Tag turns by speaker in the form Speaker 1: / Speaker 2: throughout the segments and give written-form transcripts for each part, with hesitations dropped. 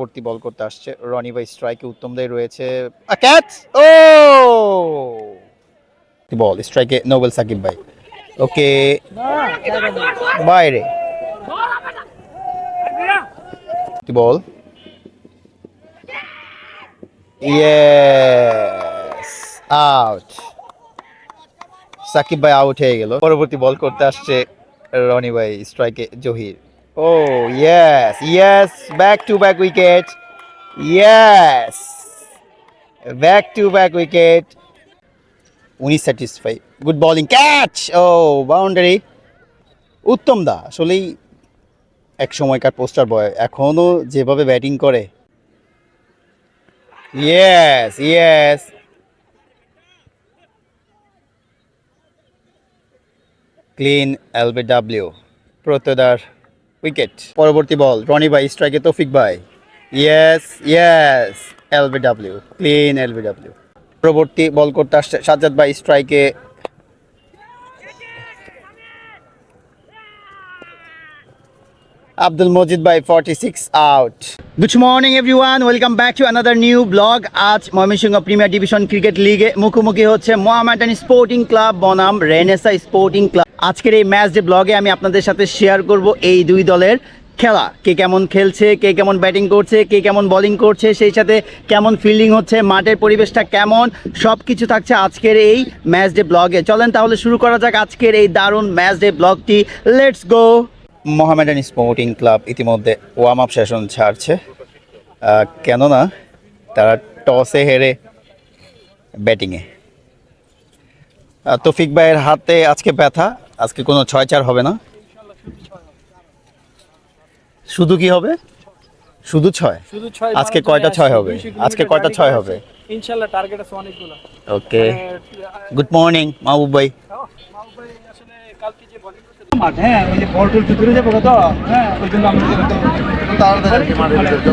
Speaker 1: পরবর্তী বল করতে আসছে রনি ভাই, স্ট্রাইকে উত্তম দাই রয়েছে, ক্যাচ, ও বল স্ট্রাইকে নোবেল সাকিব ভাই, ওকে বাইরে বল, ইয়েস আউট, সাকিব ভাই আউট হয়ে গেল। পরবর্তী বল করতে আসছে রনি ভাই, স্ট্রাইকে Zahir, oh yes yes, back to back wicket, yes back to back wicket, উনি satisfy, good bowling, catch, oh boundary. Uttam দা আসলেই এক সময়কার পোস্টার বয়, এখনো যেভাবে ব্যাটিং করে, ইয়েস ইয়েস, ক্লিন এলবিডব্লিউ, প্রত্যদার উইকেট। পরবর্তী বল রনি ভাই, স্ট্রাইকে তৌফিক ভাই, yes yes, LBW, clean LBW. পরবর্তী বল করতে আসছে সাজ্জাদ ভাই, স্ট্রাইকে আব্দুল মজিদ ভাই, 46 out. Good morning everyone, welcome back to another new blog. আজ ময়মনসিংহ প্রিমিয়ার ডিভিশন ক্রিকেট লিগে মুখোমুখি হচ্ছে মোহামেডান স্পোর্টিং ক্লাব বনাম রেনেসা স্পোর্টিং ক্লাব। আজকের এই ম্যাচ ডে ব্লগে আমি আপনাদের সাথে শেয়ার করব এই দুই দলের খেলা, কে কেমন খেলছে, কে কেমন ব্যাটিং করছে, কে কেমন বোলিং করছে, সেই সাথে কেমন ফিল্ডিং হচ্ছে, মাঠের পরিবেশটা কেমন, সব কিছু থাকছে আজকের এই ম্যাচ ডে ব্লগে। চলেন তাহলে শুরু করা যাক আজকের এই দারুণ ম্যাচ ডে ব্লগটি, let's go. Mohammedan sporting club ইতিমধ্যে ওয়ার্ম আপ সেশন ছাড়ছে, কেননা তারা টসে হেরে ব্যাটিংয়ে। তৌফিক ভাইয়ের হাতে আজকে ব্যথা, আজকে কোনো 6-4 হবে না, শুধু কি হবে, শুধু 6। আজকে কয়টা 6 হবে, আজকে কয়টা 6 হবে
Speaker 2: ইনশাআল্লাহ, টার্গেট আছে অনেকগুলো।
Speaker 1: ওকে, গুড মর্নিং মাহবুব ভাই।
Speaker 2: মাহবুব ভাই আসলে কালকে যে বোলিং করতে মাঠ, হ্যাঁ ওই যে বল টুল ভিতরে যাবে কত, হ্যাঁ ওই জন্য আমরা তাড়াতাড়ি মাঠে যত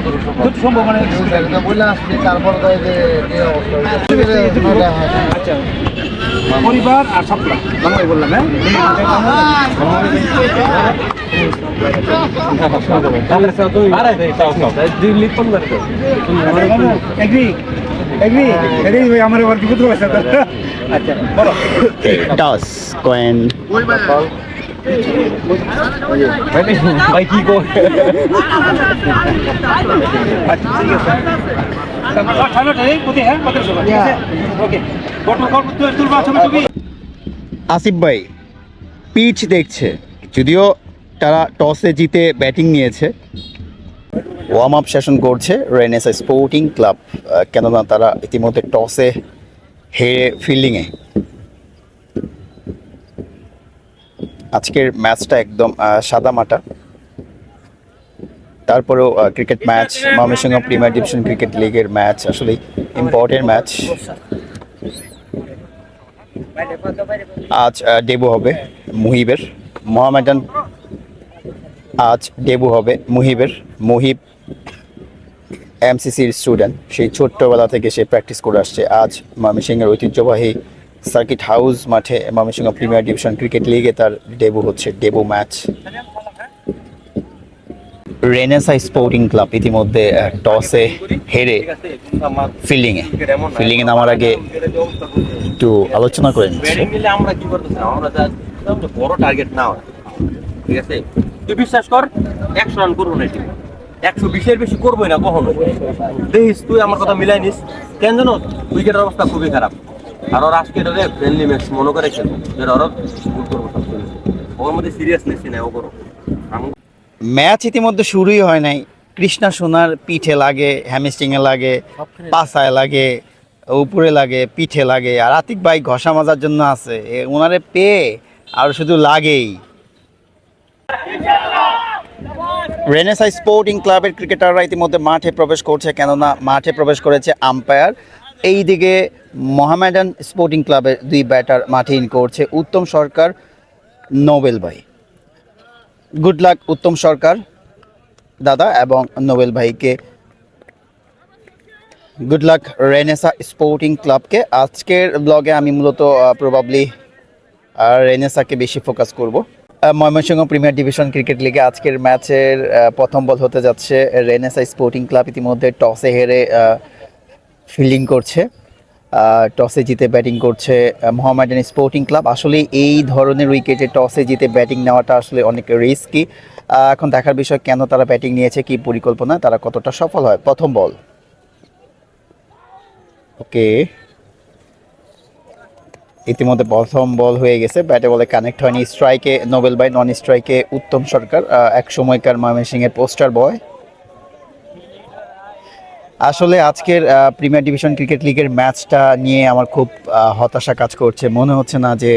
Speaker 2: সম্ভব মানে বলে আসছে, তারপর যে অবস্থা, আচ্ছা পরিবার আর সাপ্লা বাংলায় বললাম, হ্যাঁ আমার আবার বিপদ হয়েছে। আচ্ছা বলো,
Speaker 1: টস কয়েন
Speaker 2: ভাই কি কর, আচ্ছা ঠিক আছে,
Speaker 1: আসিফ ভাই পিচ দেখছে, যদিও তারা টসে জিতে ব্যাটিং নিয়েছে। ওয়ার্ম আপ সেশন করছে রেনেসা স্পোর্টিং ক্লাব, কেননা তারা ইতিমধ্যে টসে হেরে ফিল্ডিংয়ে। আজকের ম্যাচটা একদম সাদামাটা, তারপরেও cricket match, Mymensingh premier division cricket লিগের ম্যাচ, আসলে ইম্পর্টেন্ট ম্যাচ। আজ ডেবু হবে মুহিবের, মোহামেডান আজ ডেবু হবে মুহিবের। মুহিব এমসিসির স্টুডেন্ট, সেই ছোট্টবেলা থেকে সে প্র্যাকটিস করে আসছে। আজ ময়মনসিংহের ঐতিহ্যবাহী সার্কিট হাউস মাঠে ময়মনসিংহ প্রিমিয়ার ডিভিশন ক্রিকেট লিগে তার ডেবু হচ্ছে, debut match. Renaissance sporting club ইতিমধ্যে টসে হেরে ফিল্ডিংয়ে নামার আগে একটু আলোচনা করে নিচ্ছে।
Speaker 3: আমরা কি করতেছি, আমরা বড় টার্গেট না, ঠিক আছে, তুই বিশ্বাস কর 100 রান করবো না, 120-এর বেশি করবোই না কখনো, দেখিস তুই আমার কথা মিলাই নিস। কেন জানো, উইকেটের অবস্থা খুবই খারাপ, আর ওর আজকে এটা ফ্রেন্ডলি ম্যাচ মনে করে খেলবো, ওর ভুল করবো, ওর মধ্যে সিরিয়াসনেস নেই, ও করো।
Speaker 1: ম্যাচ ইতিমধ্যে শুরুই হয় নাই, কৃষ্ণা সোনার পিঠে লাগে, হ্যামস্ট্রিংয়ে লাগে, পাছায় লাগে, উপরে লাগে, পিঠে লাগে, আর আতিক ভাই ঘষা মাজার জন্য আছে, ওনারে পেয়ে আর শুধু লাগেই। রেনেসা স্পোর্টিং ক্লাবের ক্রিকেটাররা ইতিমধ্যে মাঠে প্রবেশ করছে, কেননা মাঠে প্রবেশ করেছে আম্পায়ার। এই দিকে মোহামেডান স্পোর্টিং ক্লাবের দুই ব্যাটার মাঠে ইন করছে, উত্তম সরকার, নোবেল ভাই। গুড লাক উত্তম সরকার দাদা এবং নোবেল ভাইকে, গুড লাক রেনেসা স্পোর্টিং ক্লাবকে। আজকের ব্লগে আমি মূলত প্রবাবলি রেনেসাকে বেশি ফোকাস করব। ময়মনসিংহ প্রিমিয়ার ডিভিশন ক্রিকেট লিগে আজকের ম্যাচের প্রথম বল হতে যাচ্ছে। রেনেসা স্পোর্টিং ক্লাব ইতিমধ্যে টসে হেরে ফিল্ডিং করছে, টসে জিতে ব্যাটিং করছে মোহামেডান স্পোর্টিং ক্লাব। আসলে এই ধরনের উইকেটে টসে জিতে ব্যাটিং নেওয়াটা আসলে অনেক রিস্কি। এখন দেখার বিষয় কেন তারা ব্যাটিং নিয়েছে, কি পরিকল্পনা, তারা কতটা সফল হয়। প্রথম বল, ওকে, ইতিমধ্যে প্রথম বল হয়ে গেছে, ব্যাটে বলে কানেক্ট হয়নি। স্ট্রাইকে নোবেল ভাই, নন স্ট্রাইকে উত্তম সরকার, এক সময়কার ময়মনসিংহের পোস্টার বয়। আসলে আজকের প্রিমিয়ার ডিভিশন ক্রিকেট লিগের ম্যাচটা নিয়ে আমার খুব হতাশা কাজ করছে। মনে হচ্ছে না যে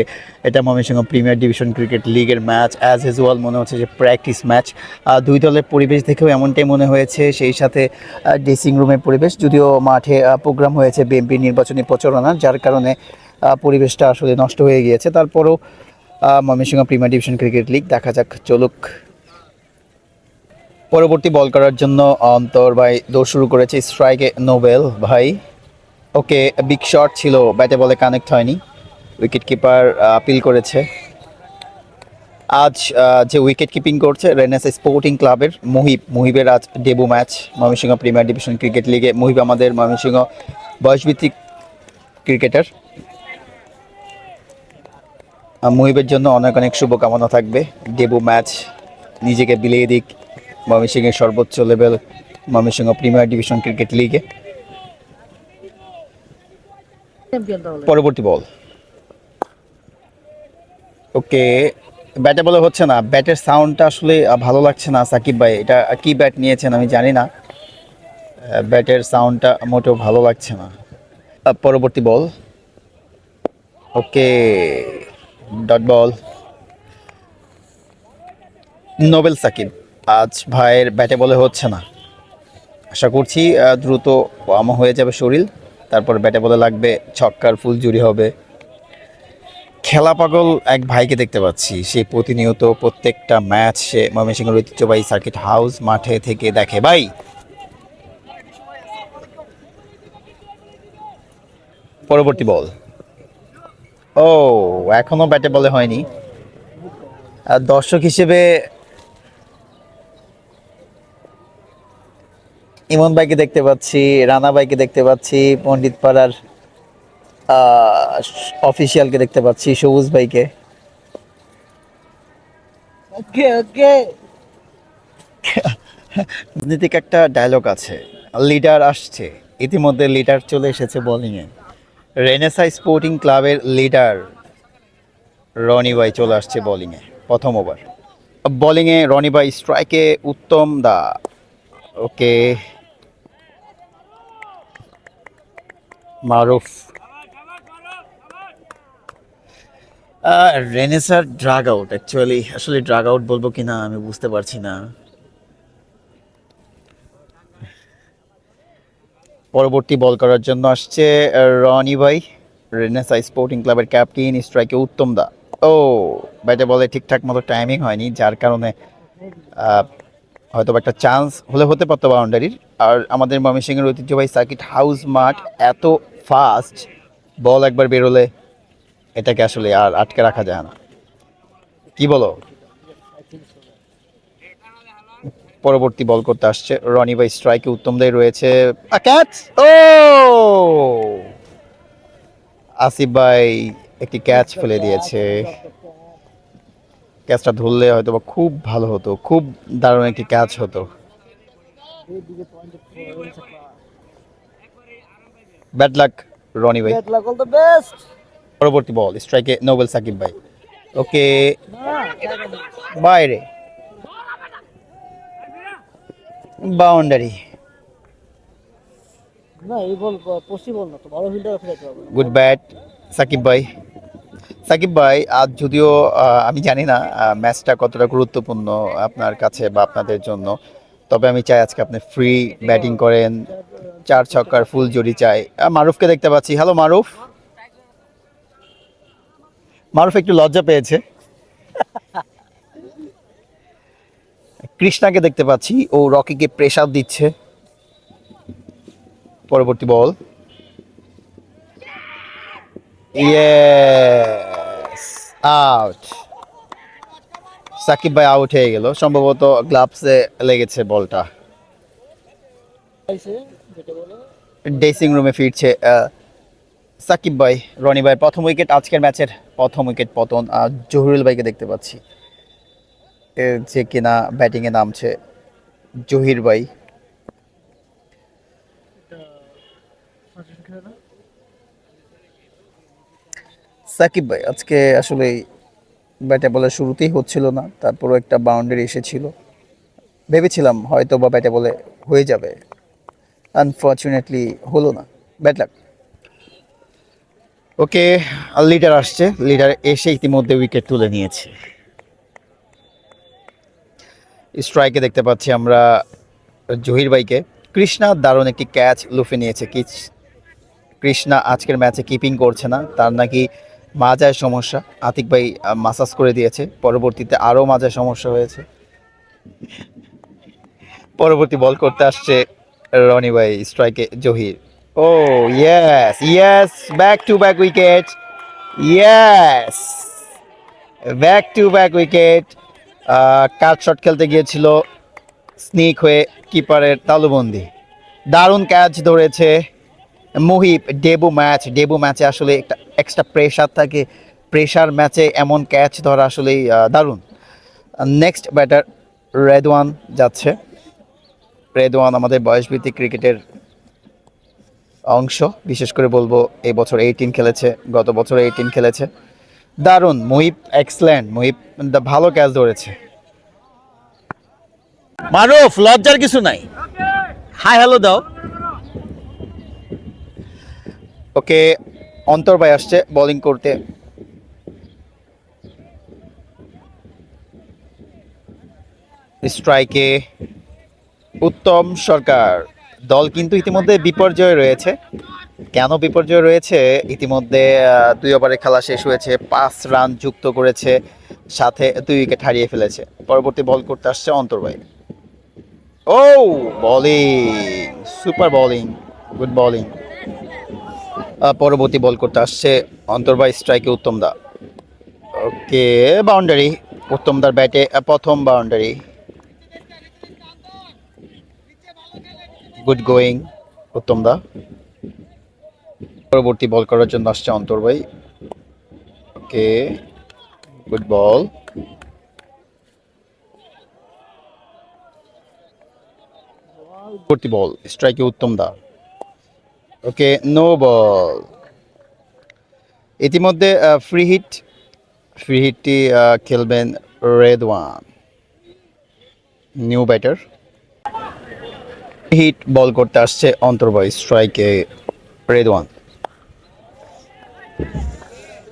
Speaker 1: এটা ময়মনসিংহ প্রিমিয়ার ডিভিশন ক্রিকেট লিগের ম্যাচ, অ্যাজ ইউজুয়াল মনে হচ্ছে যে প্র্যাকটিস ম্যাচ। দুই দলের পরিবেশ দেখেও এমনটাই মনে হয়েছে, সেই সাথে ড্রেসিং রুমের পরিবেশ। যদিও মাঠে প্রোগ্রাম হয়েছে বিএনপির নির্বাচনী প্রচারণার, যার কারণে পরিবেশটা আসলে নষ্ট হয়ে গিয়েছে। তারপরও Mymensingh premier division cricket league দেখা যাক, চলুক। পরবর্তী বল করার জন্য অন্তর ভাই দৌড় শুরু করেছে। স্ট্রাইকে নোবেল ভাই, ওকে, বিগ শট ছিল, ব্যাটে বলে কানেক্ট হয়নি। উইকেট কিপার আপিল করেছে। আজ যে উইকেট কিপিং করছে রেনেসা স্পোর্টিং ক্লাবের মুহিবের আজ debut match Mymensingh premier division cricket লিগে। মুহিব আমাদের ময়মনসিংহ বয়সভিত্তিক ক্রিকেটার। মুহিবের জন্য অনেক অনেক শুভকামনা থাকবে। ডেবু ম্যাচ, নিজেকে বিলিয়ে দিক ময়মনসিংহের সর্বোচ্চ level Mymensingh premier division cricket লিগে। পরবর্তী বল, ওকে, ব্যাটে বলে হচ্ছে না, ব্যাটের সাউন্ডটা আসলে ভালো লাগছে না। সাকিব ভাই এটা কি ব্যাট নিয়েছেন আমি জানি না, ব্যাটের সাউন্ডটা মোটেও ভালো লাগছে না। পরবর্তী বল, ওকে, ডট বল। নোবেল সাকিব, আজ ভাইয়ের ব্যাটে বলে হচ্ছে না। আশা করছি দ্রুত হয়ে যাবে শরীর, তারপর ব্যাটে বলে লাগবে, ছক্কার ফুলঝুরি হবে। খেলা পাগল এক ভাইকে দেখতে পাচ্ছি, সে প্রতিনিয়ত প্রত্যেকটা ম্যাচ সে ময়মনসিংহের ঐতিহ্যবাহী সার্কিট হাউস মাঠে থেকে দেখে। ভাই পরবর্তী বল, ও এখনো ব্যাটে বলে হয়নি। দর্শক হিসেবে ইমন ভাইকে দেখতে পাচ্ছি, রানা ভাইকে দেখতে পাচ্ছি, পণ্ডিত পাড়ার অফিসিয়ালকে দেখতে পাচ্ছি, সবুজ ভাইকে। রাজনীতিক একটা ডায়লগ আছে, লিডার আসছে। ইতিমধ্যে লিডার চলে এসেছে বোলিংয়ে। রেনেসা স্পোর্টিং ক্লাবের লিডার রনি ভাই চলে আসছে বোলিংয়ে। প্রথম ওভার বোলিংয়ে রনি ভাই, স্ট্রাইকে উত্তম দা, ওকে, মারুফ। রেনেসার ড্রাগ আউট, অ্যাকচুয়ালি আসলে ড্রাগ আউট বলবো কিনা আমি বুঝতে পারছি না। পরবর্তী বল করার জন্য আসছে রনি ভাই, রেনেসা স্পোর্টিং ক্লাবের ক্যাপ্টেন। স্ট্রাইকে উত্তম দা, ও ব্যাটে বলে ঠিকঠাক মতো টাইমিং হয়নি, যার কারণে হয়তো একটা চান্স হলে হতে পারতো বাউন্ডারির। আর আমাদের ময়মনসিংহের ঐতিহ্যবাহী সার্কিট হাউস মাঠ, এত ফাস্ট বল একবার বেরোলে এটাকে আসলে আর আটকে রাখা যায় না, কি বলো? পরবর্তী বল করতে আসছে রনি ভাই, স্ট্রাইকে উত্তম দাই রয়েছে, ক্যাচ, ও আসিফ ভাই একটি ক্যাচ ফেলে দিয়েছে। ক্যাচটা ধরলে হয়তো বা খুব ভালো হতো, খুব দারুণ একটি ক্যাচ হতো। ব্যাড লাক রনি ভাই। পরবর্তী বল, স্ট্রাইকে নোবেল সাকিব ভাই, ওকে, বাইরে, বাউন্ডারি। গুড ব্যাট সাকিব ভাই। সাকিব ভাই আজ যদিও আমি জানি না ম্যাচটা কতটা গুরুত্বপূর্ণ আপনার কাছে বা আপনাদের জন্য, তবে আমি চাই আজকে আপনি ফ্রি ব্যাটিং করেন, 4 ছক্কার ফুল জড়ি চাই। মারুফকে দেখতে পাচ্ছি, হ্যালো মারুফ। মারুফ একটু লজ্জা পেয়েছে। কৃষ্ণাকে দেখতে পাচ্ছি, ও রকিকে প্রেসার দিচ্ছে। পরবর্তী বল, ইয়েস, আউট। সাকিব ভাই আউট হয়ে গেল, সম্ভবত গ্লাভসে লেগেছে বলটা। ড্রেসিং রুমে ফিরছে সাকিব ভাই। রনি ভাই প্রথম উইকেট, আজকের ম্যাচের প্রথম উইকেট পতন। জহিরুল ভাইকে দেখতে পাচ্ছি যে কিনা ব্যাটিংয়ে নামছে। জহির ভাই, সাকিব ভাই আজকে আসলে ব্যাটে বলে শুরুতেই হচ্ছিল না, তারপরও একটা বাউন্ডারি এসেছিল, ভেবেছিলাম হয়তো বা ব্যাটে বলে হয়ে যাবে, আনফর্চুনেটলি হলো না, ব্যাড লাক। ওকে, লিডার আসছে, লিডার এসে ইতিমধ্যে উইকেট তুলে নিয়েছে। স্ট্রাইকে দেখতে পাচ্ছি আমরা জহির ভাইকে। কৃষ্ণা দারুণ একটি ক্যাচ লুফে নিয়েছে। কৃষ্ণা আজকের ম্যাচে কিপিং করছে না, তার নাকি মাজায় সমস্যা। আতিক ভাই মাসাজ করে দিয়েছে, পরবর্তীতে আরও মাজায় সমস্যা হয়েছে। পরবর্তী বল করতে আসছে রনি ভাই, স্ট্রাইকে Zahir. Oh yes yes, back to back wicket, yes back to back wicket. Cut shot খেলতে গিয়েছিল, স্নিক হয়ে কিপারের তালুবন্দি। দারুণ ক্যাচ ধরেছে মুহিব। ডেবু ম্যাচে আসলে একটা এক্সট্রা প্রেশার থাকে, প্রেশার ম্যাচে এমন ক্যাচ ধরা আসলেই দারুণ। নেক্সট ব্যাটার রেদওয়ান যাচ্ছে। রেদওয়ান আমাদের বয়সভিত্তিক ক্রিকেটের অংশ, বিশেষ করে বলবো এই বছর 18 খেলেছে, গত বছর 18 খেলেছে। দারুণ মুহিব, এক্সেলেন্ট মুহিব, ভালো ক্যাচ ধরেছে। মারুফ, লজ্জার কিছু নাই, হাই হ্যালো দাও। ওকে, অন্তর ভাই আসছে বোলিং করতে। স্ট্রাইকে উত্তম সরকার। দল কিন্তু ইতিমধ্যে বিপর্যয়ে রয়েছে। কেন বিপর্যয় রয়েছে? ইতিমধ্যে 2 ওভারে খেলা শেষ হয়েছে, 5 রান যুক্ত করেছে, সাথে 2 উইকেট হারিয়ে ফেলেছে। পরবর্তী বল করতে আসছে অন্তর ভাই। Oh bowling, super bowling, good bowling. পরবর্তী বল করতে আসছে অন্তর ভাই, স্ট্রাইকে উত্তম দা। ওকে, বাউন্ডারি, উত্তম দার ব্যাটে প্রথম বাউন্ডারি। গুড গোয়িং উত্তম দা। পরবর্তী বল করার জন্য আসছে অন্তর ভাই। ওকে, গুড বল। পরবর্তী বল, স্ট্রাইকে উত্তম দা। ওকে, নো বল। ইতিমধ্যে ফ্রি হিটটি খেলবেন রেদওয়ান, নিউ ব্যাটার। হিট বল করতে আসছে অন্তর ভাই, স্ট্রাইকে রেদওয়ান।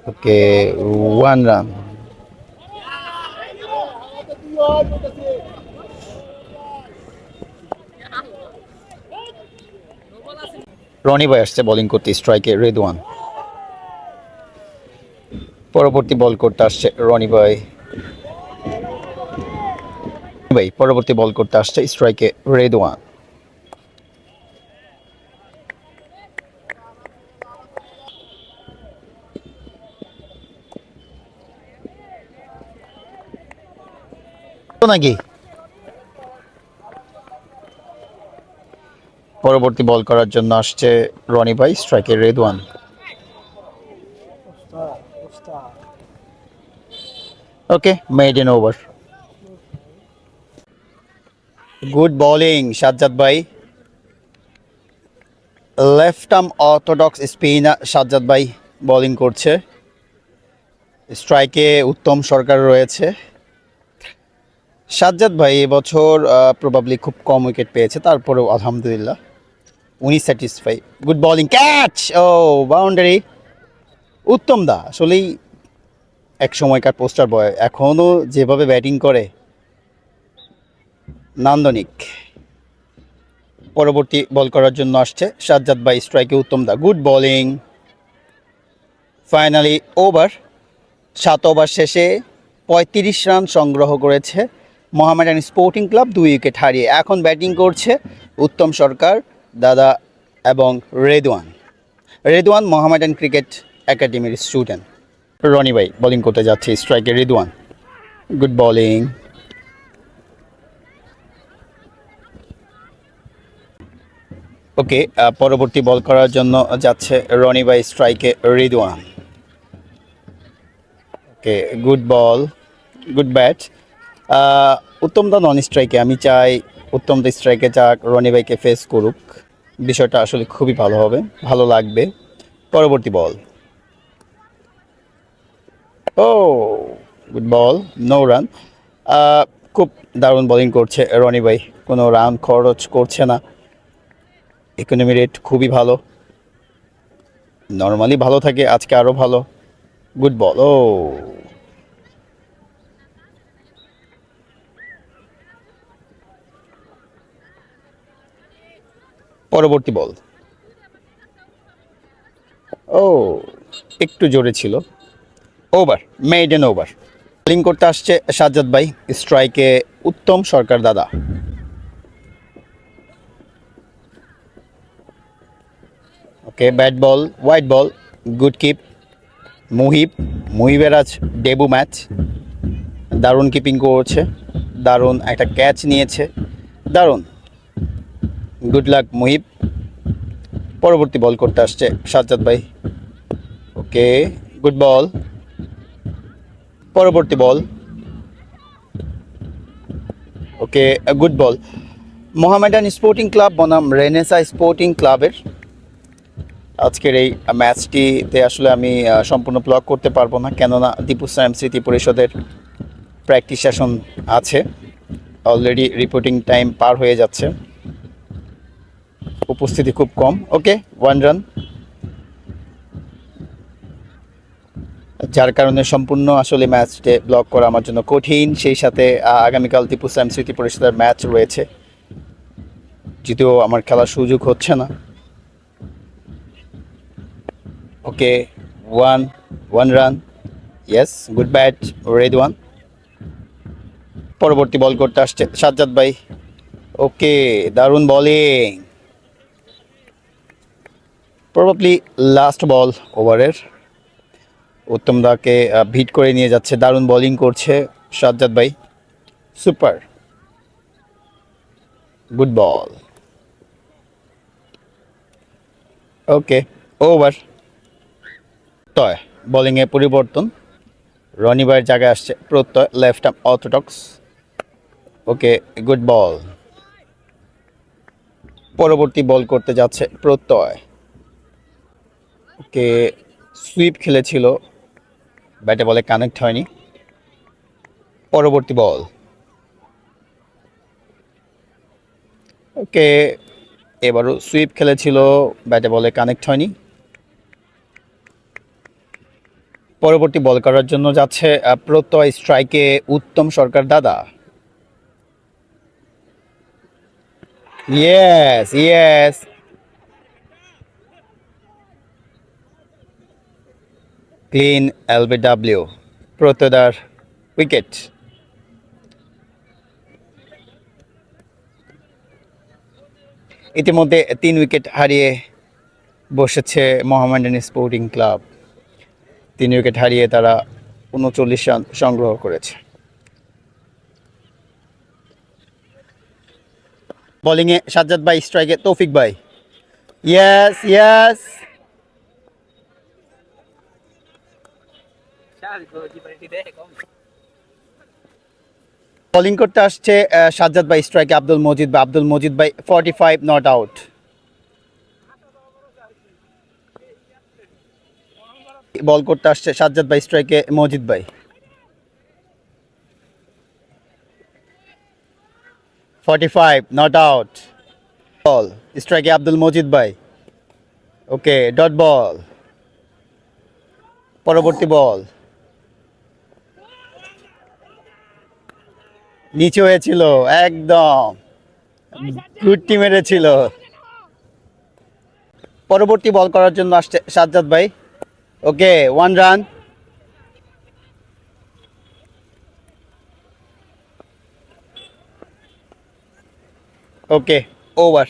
Speaker 1: ওকে, 1 রান। রনি ভাই আসছে বোলিং করতে, স্ট্রাইকে রেদওয়ান। পরবর্তী বল করতে আসছে রনি ভাই। পরবর্তী বল করতে আসছে স্ট্রাইকে রেদওয়ান। নাকি পরবর্তী বল করার জন্য আসছে রনি ভাই, স্ট্রাইকে Redwan. Okay, maiden over. Good bowling Sajjad ভাই, left arm orthodox spinner Sajjad ভাই বোলিং করছে। স্ট্রাইকে উত্তম সরকার রয়েছে। সাজ্জাদ ভাই এবছর প্রবাবলি খুব কম উইকেট পেয়েছে, তারপরেও আলহামদুলিল্লাহ উনি satisfy. Good bowling, catch, oh boundary. Uttam দা আসলেই এক সময়কার পোস্টার বয়, এখনও যেভাবে ব্যাটিং করে নান্দনিক। পরবর্তী বল করার জন্য আসছে সাজ্জাদ ভাই, স্ট্রাইকে উত্তম দা। Good bowling. Finally over, 7 over শেষে 35 রান সংগ্রহ করেছে মোহামেডান স্পোর্টিং ক্লাব 2 উইকেট হারিয়ে। এখন ব্যাটিং করছে উত্তম সরকার দাদা এবং রেদওয়ান মোহামেডান ক্রিকেট একাডেমির স্টুডেন্ট। রনি ভাই বোলিং করতে যাচ্ছে, স্ট্রাইকে রেদওয়ান। Good bowling. ওকে, পরবর্তী বল করার জন্য যাচ্ছে রনি ভাই, স্ট্রাইকে রিদওয়ান। ওকে, গুড বল, গুড ব্যাট। উত্তম দা নন স্ট্রাইকে, আমি চাই উত্তম দা স্ট্রাইকে যাক, রনি ভাইকে ফেস করুক, বিষয়টা আসলে খুবই ভালো হবে, ভালো লাগবে। পরবর্তী বল, ও গুড বল, নো রান। খুব দারুণ বোলিং করছে রনি ভাই, কোনো রান খরচ করছে না, ইকোনমি রেট খুবই ভালো, নর্মালি ভালো থাকে, আজকে আরও ভালো। গুড বল, ও পরবর্তী বল, ও একটু জোরে ছিল, ওভার, মেইডেন ওভার। বোলিং করতে আসছে সাজ্জাদ ভাই, স্ট্রাইকে উত্তম সরকার দাদা। ওকে, bat ball, white ball, good keep. মুহিবের আজ ডেবু ম্যাচ, দারুণ কিপিং করছে, দারুণ একটা ক্যাচ নিয়েছে, দারুণ, গুড লাক মুহিব। পরবর্তী বল করতে আসছে সাজ্জাদ ভাই। ওকে, গুড বল, পরবর্তী ball. Okay, good ball. Mohammedan sporting club বনাম রেনেসা স্পোর্টিং ক্লাবের আজকের এই ম্যাচটিতে আসলে আমি সম্পূর্ণ ব্লগ করতে পারবো না, কেননা দীপু স্যাম স্মৃতি পরিষদের প্র্যাকটিস সেশন আছে, অলরেডি রিপোর্টিং টাইম পার হয়ে যাচ্ছে, উপস্থিতি খুব কম। ওকে, 1 রান, যার কারণে সম্পূর্ণ আসলে ম্যাচটে ব্লক করা আমার জন্য কঠিন। সেই সাথে আগামীকাল দীপু স্যাম স্মৃতি পরিষদের ম্যাচ রয়েছে, যদিও আমার খেলার সুযোগ হচ্ছে না। ওকে, 1 run, yes, good bat Redwan. পরবর্তী বল করতে আসছে সাজ্জাদ ভাই। ওকে, দারুণ বোলিং, প্রবাবলি লাস্ট বল ওভারের। উত্তম দাকে ভিট করে নিয়ে যাচ্ছে, দারুণ বোলিং করছে সাজ্জাদ ভাই, সুপার, গুড বল। ওকে, ওভার। তয় বোলিংয়ে পরিবর্তন, রনি ভাইয়ের জায়গায় আসছে প্রত্যয়, লেফট আর্ম অর্থোডক্স। ওকে, গুড বল। পরবর্তী বল করতে যাচ্ছে প্রত্যয়। ওকে, সুইপ খেলেছিল, ব্যাটে বলে কানেক্ট হয়নি। পরবর্তী বল। ওকে, এবারও সুইপ খেলেছিল, ব্যাটে বলে কানেক্ট হয়নি। পরবর্তী বল করার জন্য যাচ্ছে প্রত্যয়, স্ট্রাইকে উত্তম সরকার দাদা। ইয়েস, ইয়েস, ক্লিন এলবিডব্লিউ, প্রত্যয়দার উইকেট। ইতিমধ্যে 3 উইকেট হারিয়ে বসেছে মোহামেডান স্পোর্টিং ক্লাব, 3 উইকেট হারিয়ে তারা 39 রান সংগ্রহ করেছে। বোলিংয়ে সাজ্জাদ ভাই, স্ট্রাইকে তৌফিক ভাই। ইয়েস, ইয়েস, বোলিং করতে আসছে সাজ্জাদ ভাই, স্ট্রাইকে আব্দুল মজিদ ভাই। আব্দুল মজিদ ভাই 45, নট আউট। বল করতে আসছে সাজ্জাদ ভাই, স্ট্রাইকে মজিদ ভাই। 45, নট আউট। বল, স্ট্রাইকে আব্দুল মজিদ ভাই। ওকে, ডট বল। পরবর্তী বল, নিচে হয়েছিল, একদম গুডটি মেরেছিল। পরবর্তী বল করার জন্য আসছে সাজ্জাদ ভাই। ওকে, 1 রান। ওকে, ওভার।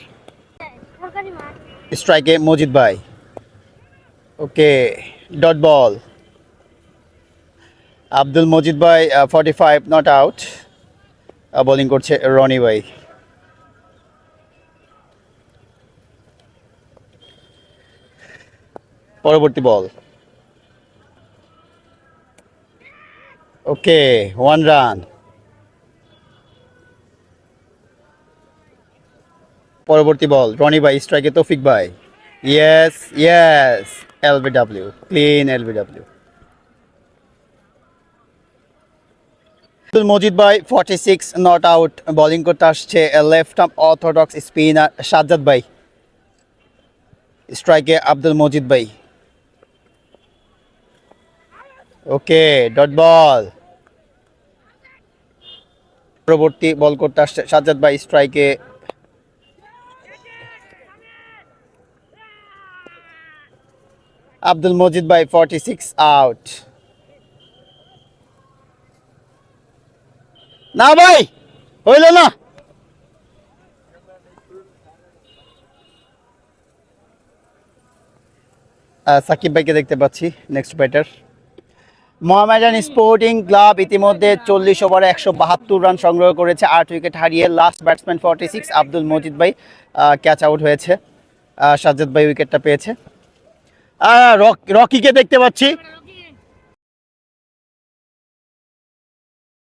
Speaker 1: স্ট্রাইকে মজিদ ভাই। ওকে, ডট বল। আব্দুল মজিদ ভাই 45 নট আউট। বোলিং করছে রনি ভাই। পরবর্তী বল, ওকে 1 রান। পরবর্তী বল রনি ভাই, স্ট্রাইকে তৌফিক ভাই। Yes yes, LBW, clean LBW. Abdul Majid ভাই 46 নট আউট। বোলিং করতে আসছে left arm orthodox spinner Sajjad ভাই। স্ট্রাইকে আব্দুল মজিদ ভাই। ওকে, ডট বল। পরবর্তী বল করতে আসছে সাজ্জাদ ভাই, স্ট্রাইকে আব্দুল মজিদ ভাই 46 আউট। না ভাই, হইল না। সাকিব ভাইকে দেখতে পাচ্ছি next batter. Mohammedan sporting club ইতিমধ্যে 40 ওভারে 172 রান সংগ্রহ করেছে, 8 উইকেট হারিয়ে। লাস্ট ব্যাটসম্যান 46 আব্দুল মজিদ ভাই ক্যাচ আউট হয়েছে। সাজ্জাদ ভাই উইকেটটা পেয়েছে। রকিকে দেখতে পাচ্ছি।